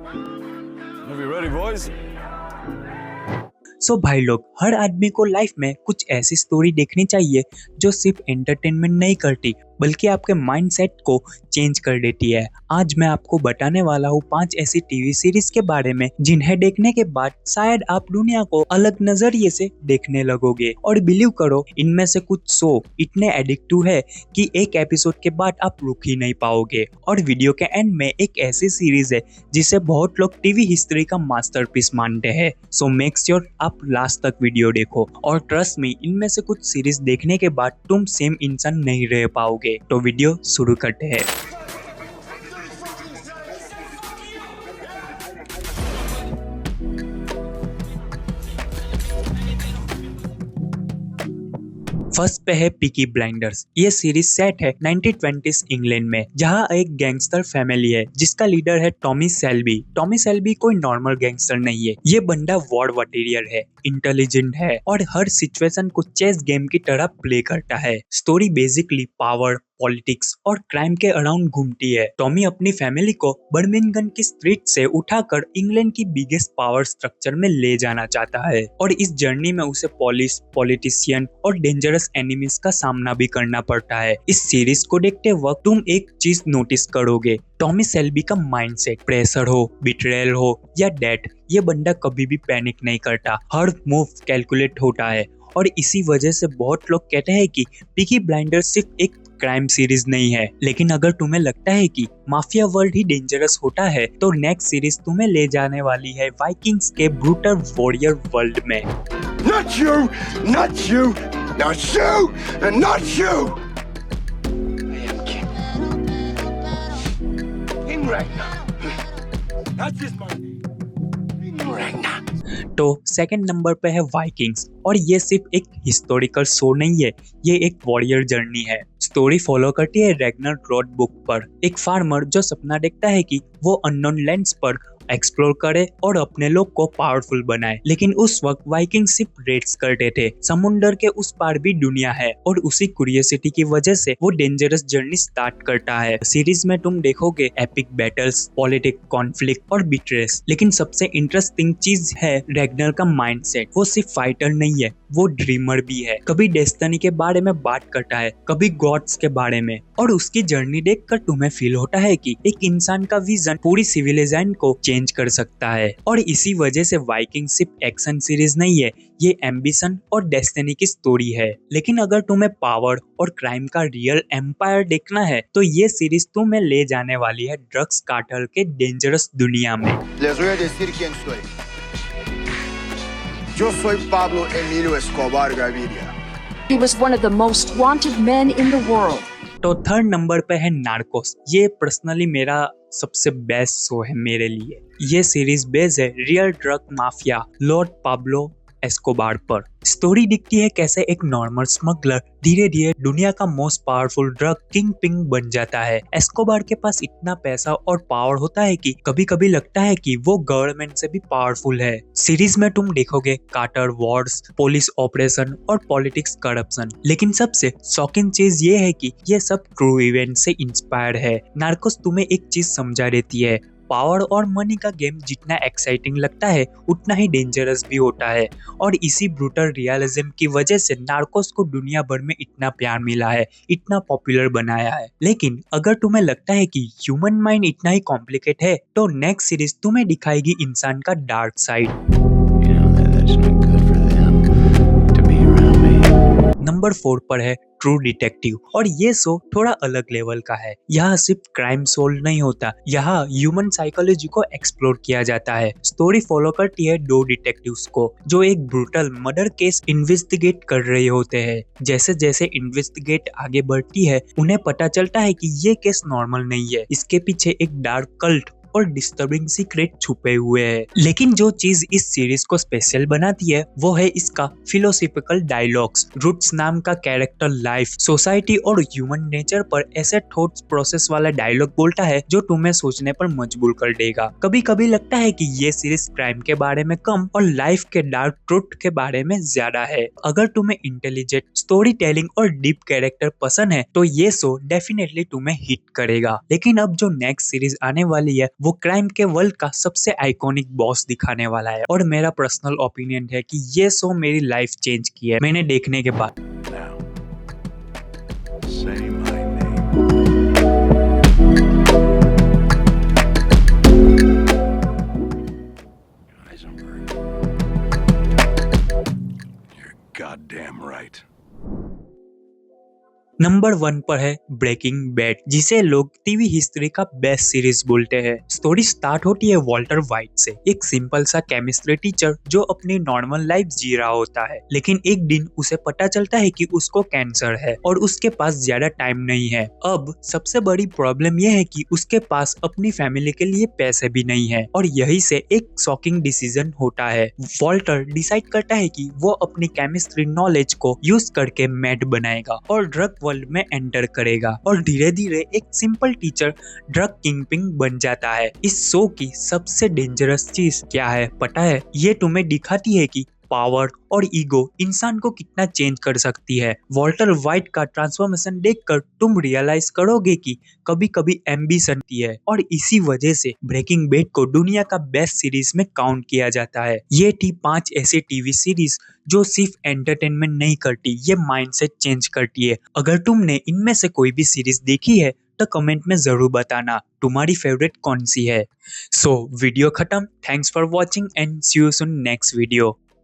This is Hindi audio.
Are we ready, boys? सो भाई लोग, हर आदमी को लाइफ में कुछ ऐसी स्टोरी देखनी चाहिए जो सिर्फ एंटरटेनमेंट नहीं करती बल्कि आपके माइंडसेट को चेंज कर देती है। आज मैं आपको बताने वाला हूँ 5 ऐसी टीवी सीरीज के बारे में जिन्हें देखने के बाद शायद आप दुनिया को अलग नजरिए से देखने लगोगे। और बिलीव करो, इनमें से कुछ शो इतने एडिक्टिव है कि एक एपिसोड के बाद आप रुक ही नहीं पाओगे। और वीडियो के एंड में एक ऐसी सीरीज है जिसे बहुत लोग टीवी हिस्ट्री का मास्टरपीस मानते हैं। सो मेक श्योर आप लास्ट तक वीडियो देखो और ट्रस्ट मी, इनमें से कुछ सीरीज देखने के बाद तुम सेम इंसान नहीं रह पाओगे। तो वीडियो शुरू करते हैं। फर्स्ट पे है पीकी ब्लाइंडर्स। ये सीरीज सेट है 1920s इंग्लैंड में, जहाँ एक गैंगस्टर फैमिली है जिसका लीडर है टॉमी शेल्बी। टॉमी शेल्बी कोई नॉर्मल गैंगस्टर नहीं है, ये बंदा वॉर वॉरियर है, इंटेलिजेंट है और हर सिचुएशन को चेस गेम की तरह प्ले करता है। स्टोरी बेसिकली पावर, पॉलिटिक्स और क्राइम के अराउंड घूमती है। टॉमी अपनी फैमिली को बर्मिंघम की स्ट्रीट से उठाकर इंग्लैंड की बिगेस्ट पावर स्ट्रक्चर में ले जाना चाहता है और इस जर्नी में उसे पुलिस, पॉलिटिशियन और डेंजरस एनिमीज का सामना भी करना पड़ता है। इस सीरीज को देखते वक्त तुम एक चीज नोटिस करोगे, टॉमी शेल्बी का माइंडसेट, प्रेशर हो, बिट्रेयल हो या डेथ, ये बंदा कभी भी पैनिक नहीं करता, हर मूव कैलकुलेट होता है। और इसी वजह से बहुत लोग कहते हैं कि पीकी ब्लाइंडर्स सिर्फ एक क्राइम सीरीज नहीं है। लेकिन अगर तुम्हें लगता है कि माफिया वर्ल्ड ही डेंजरस होता है तो नेक्स्ट सीरीज तुम्हें ले जाने वाली है वाइकिंग्स के ब्रूटल वॉरियर वर्ल्ड में। Not you, not you, not you, and not you. I am king. King Ragnar. That is my name. King Ragnar. तो सेकंड नंबर पे है वाइकिंग्स और ये सिर्फ एक हिस्टोरिकल शो नहीं है, ये एक वॉरियर जर्नी है। स्टोरी फॉलो करती है रैग्नर रोड बुक पर, एक फार्मर जो सपना देखता है कि वो अननोन लैंड्स पर एक्सप्लोर करे और अपने लोग को पावरफुल बनाए। लेकिन उस वक्त वाइकिंग सिर्फ रेड्स करते थे, समुंदर के उस पार भी दुनिया है और उसी क्यूरियोसिटी की वजह से वो डेंजरस जर्नी स्टार्ट करता है। सीरीज में तुम देखोगे एपिक बैटल्स, पॉलिटिक कॉन्फ्लिक्ट और बिट्रेस, लेकिन सबसे इंटरेस्टिंग चीज है रैग्नर का माइंडसेट। वो सिर्फ फाइटर नहीं है, वो ड्रीमर भी है। कभी डेस्टिनी के बारे में बात करता है, कभी गॉड्स के बारे में, और उसकी जर्नी देखकर तुम्हें फील होता है कि एक इंसान का विजन पूरी सिविलाइजेशन को चेंज कर सकता है। और इसी वजह से वाइकिंग सिर्फ एक्शन सीरीज नहीं है, ये एम्बिशन और डेस्टिनी की स्टोरी है। लेकिन अगर तुम्हें पावर और क्राइम का रियल एम्पायर देखना है तो ये सीरीज तुम्हें ले जाने वाली है ड्रग्स कार्टेल के डेंजरस दुनिया में। Les voy a decir quién soy. Yo soy Pablo Emilio Escobar Gaviria. He was one of the most wanted men in the world. तो थर्ड नंबर पे है नार्कोस। ये पर्सनली मेरा सबसे बेस्ट शो है मेरे लिए। ये सीरीज बेस्ड है real drug mafia Lord Pablo Escobar पर। स्टोरी दिखती है कैसे एक नॉर्मल स्मगलर धीरे धीरे दुनिया का most powerful drug king ping बन जाता है। एस्कोबार के पास इतना पैसा और पावर होता है कि कभी कभी लगता है कि वो गवर्नमेंट से भी पावरफुल है। सीरीज में तुम देखोगे कार्टर वॉर्स, पुलिस ऑपरेशन और पॉलिटिक्स करप्शन, लेकिन सबसे शॉकिंग चीज ये है कि ये सब ट्रू इवेंट से इंस्पायर्ड है। नार्कोस तुम्हें एक चीज समझा देती है, पावर और मनी का गेम जितना एक्साइटिंग लगता है उतना ही डेंजरस भी होता है। और इसी ब्रूटल रियलिज्म की वजह से नार्कोस को दुनिया भर में इतना प्यार मिला है, इतना पॉपुलर बनाया है। लेकिन अगर तुम्हें लगता है कि ह्यूमन माइंड इतना ही कॉम्प्लिकेट है तो नेक्स्ट सीरीज तुम्हें दिखाएगी इंसान का डार्क साइड। नंबर 4 पर है ट्रू डिटेक्टिव और ये शो थोड़ा अलग लेवल का है। यहाँ सिर्फ क्राइम सोल्व नहीं होता, यहाँ ह्यूमन साइकोलॉजी को एक्सप्लोर किया जाता है। स्टोरी फॉलो करती है 2 डिटेक्टिव्स को जो एक ब्रूटल मर्डर केस इन्वेस्टिगेट कर रहे होते हैं। जैसे जैसे इन्वेस्टिगेट आगे बढ़ती है उन्हें पता चलता है कि ये केस नॉर्मल नहीं है, इसके पीछे एक डार्क कल्ट और डिस्टर्बिंग सीक्रेट छुपे हुए हैं। लेकिन जो चीज इस सीरीज को स्पेशल बनाती है वो है इसका फिलोसॉफिकल डायलॉग्स। रूट्स नाम का कैरेक्टर लाइफ, सोसाइटी और ह्यूमन नेचर पर ऐसे थॉट्स प्रोसेस वाला डायलॉग बोलता है जो तुम्हें सोचने पर मजबूर कर देगा। कभी कभी लगता है कि ये सीरीज क्राइम के बारे में कम और लाइफ के डार्क ट्रुथ के बारे में ज्यादा है। अगर तुम्हें इंटेलिजेंट स्टोरी टेलिंग और डीप कैरेक्टर पसंद है तो ये शो डेफिनेटली तुम्हें हिट करेगा। लेकिन अब जो नेक्स्ट सीरीज आने वाली है वो क्राइम के वर्ल्ड का सबसे आइकॉनिक बॉस दिखाने वाला है और मेरा पर्सनल ओपिनियन है कि ये शो मेरी लाइफ चेंज की है मैंने देखने के बाद। Now, say my name. Heisenberg. You're goddamn right. Number 1 पर है ब्रेकिंग बैड, जिसे लोग टीवी हिस्ट्री का बेस्ट सीरीज बोलते हैं। स्टोरी स्टार्ट होती है वॉल्टर वाइट से, एक सिंपल सा केमिस्ट्री टीचर जो अपनी नॉर्मल लाइफ जी रहा होता है, लेकिन एक दिन उसे पता चलता है कि उसको कैंसर है और उसके पास ज्यादा टाइम नहीं है। अब सबसे बड़ी प्रॉब्लम यह है कि उसके पास अपनी फैमिली के लिए पैसे भी नहीं है और यही से एक शॉकिंग डिसीजन होता है। वॉल्टर डिसाइड करता है कि वो अपनी केमिस्ट्री नॉलेज को यूज करके मैड बनाएगा और ड्रग वर्ल्ड में एंटर करेगा और धीरे धीरे एक सिंपल टीचर ड्रग किंगपिन बन जाता है। इस शो की सबसे डेंजरस चीज क्या है पता है? ये तुम्हें दिखाती है कि पावर और ईगो इंसान को कितना चेंज कर सकती है। वॉल्टर वाइट का ट्रांसफॉर्मेशन देखकर तुम रियलाइज करोगे कि कभी कभी एम्बिशन थी है और इसी वजह से ब्रेकिंग बैड को दुनिया का बेस्ट सीरीज में काउंट किया जाता है। ये थी 5 ऐसी टीवी सीरीज जो सिर्फ एंटरटेनमेंट नहीं करती, ये माइंडसेट चेंज करती है। अगर तुमने इनमें से कोई भी सीरीज देखी है तो कमेंट में जरूर बताना तुम्हारी फेवरेट कौन सी है। सो वीडियो खत्म। Thanks for watching and see you soon next video.